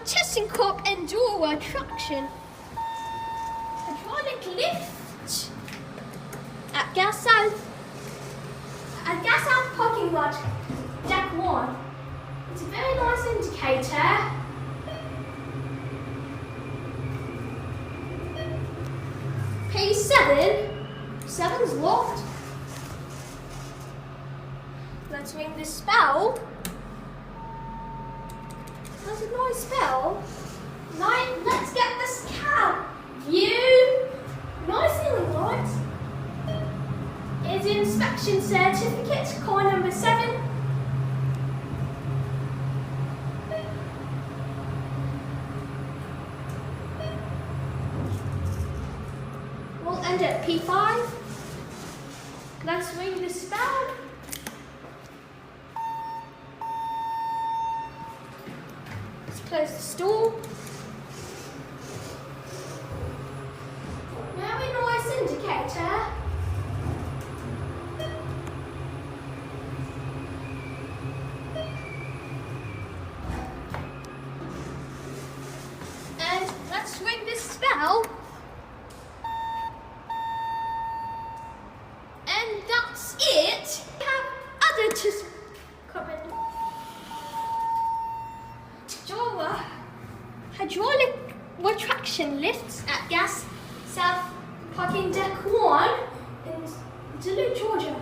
Thyssenkrupp Endura traction hydraulic lift at Gas South parking lot, deck 1. It's a very nice indicator. P7, 7's locked. Let's ring the spell. That's a nice spell. Let's get this cab view. Nice ceiling lights. Is inspection certificate, car number 7. We'll end at P5. Let's ring the spell. Let's close the store. Very nice indicator. And let's ring this spell. And that's it. We have other just comment. Endura hydraulic retraction lifts at Gas South parking deck 1 in Duluth, Georgia.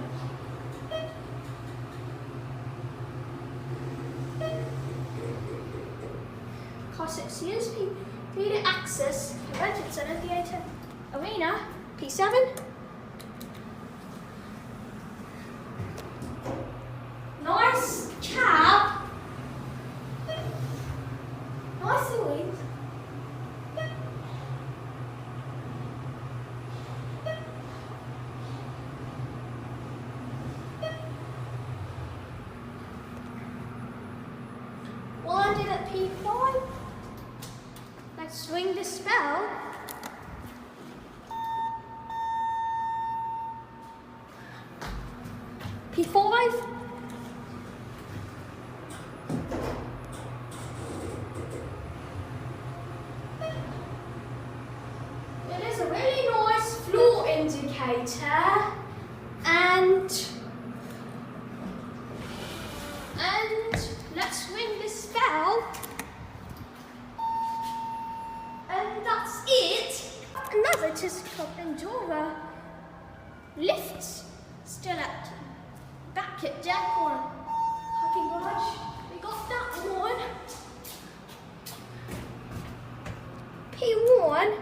Cost 6 years. Media access. Convention Center, Theatre, Arena. P7. Nice cab. Nice wings. Well, I did at P5. Let's swing the spell. P5. It is a really nice floor indicator, and let's swing the spell. And that's it. Another Thyssenkrupp Endura lifts still back at deck 1. Parking garage. We got that one. P1.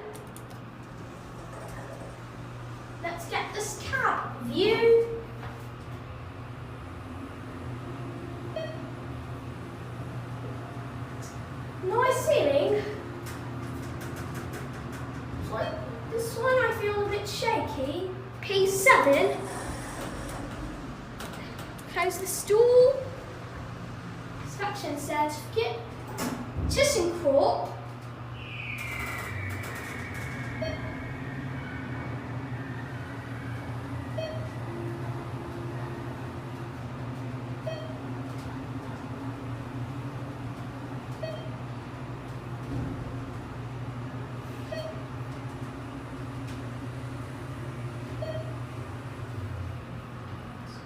Let's get this cab view. Nice ceiling. This one I feel a bit shaky. P7. Close the stool. Inspection certificate. Thyssenkrupp.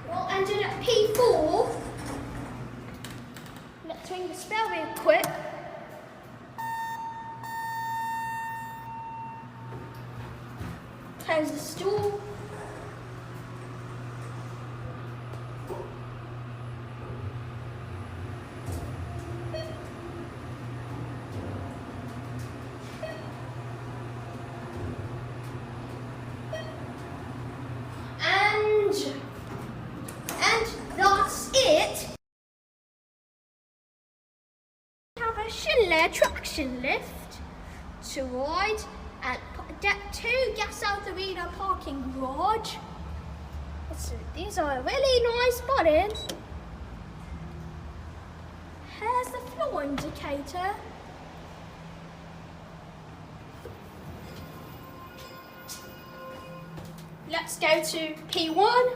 We'll end it at P4. Let's ring the spell real quick. Close the stool. And that's it. We have a Schindler traction lift to ride at deck 2 Gas South Arena parking garage. These are really nice buttons. Here's the floor indicator. Let's go to P1.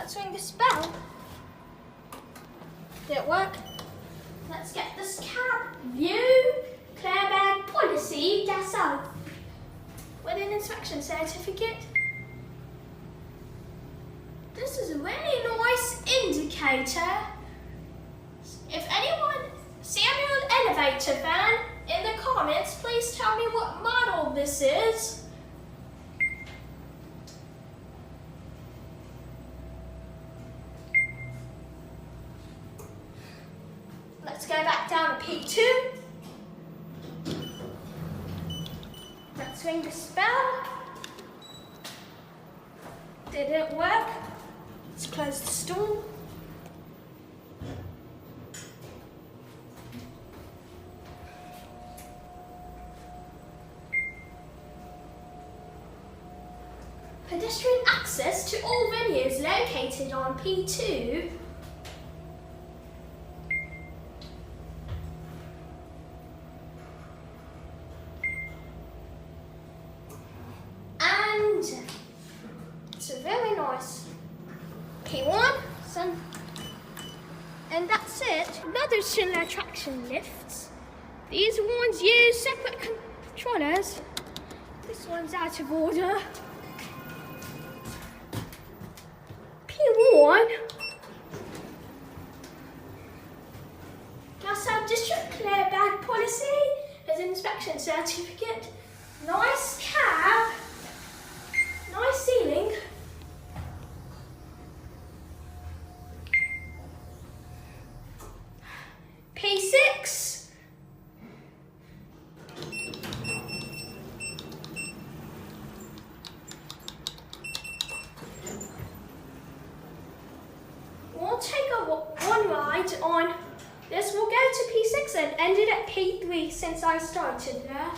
Let's ring the spell. Did it work? Let's get this cab. View, clear bag policy, gas out. With an inspection certificate. This is a really nice indicator. If anyone, Samuel Elevator fan, in the comments, please tell me what model this is. Let's go back down to P2. Let's ring the spell. Did it work? Let's close the stall. Pedestrian access to all venues located on P2. And it's a very nice P1. And that's it. Another Schindler traction lifts. These ones use separate controllers. This one's out of order. P1. Gas out district clear bag policy. There's an inspection certificate. Nice cab. Nice ceiling. P6. We'll take one ride on this. We'll go to P6 and ended at P3 since I started there.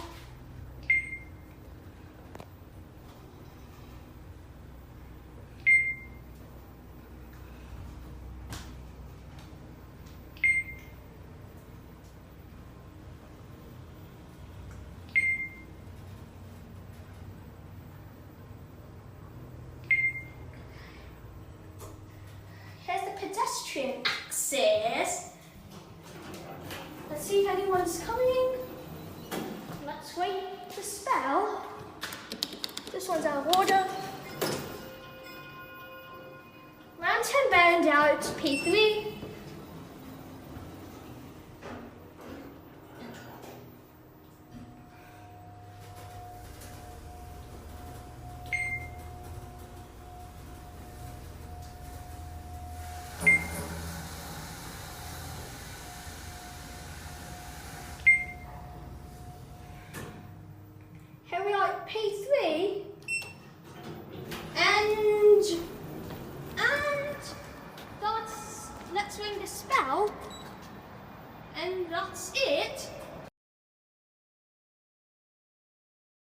Pedestrian access. Let's see if anyone's coming. Let's wait the spell. This one's out of order. Round 10 bound out P3.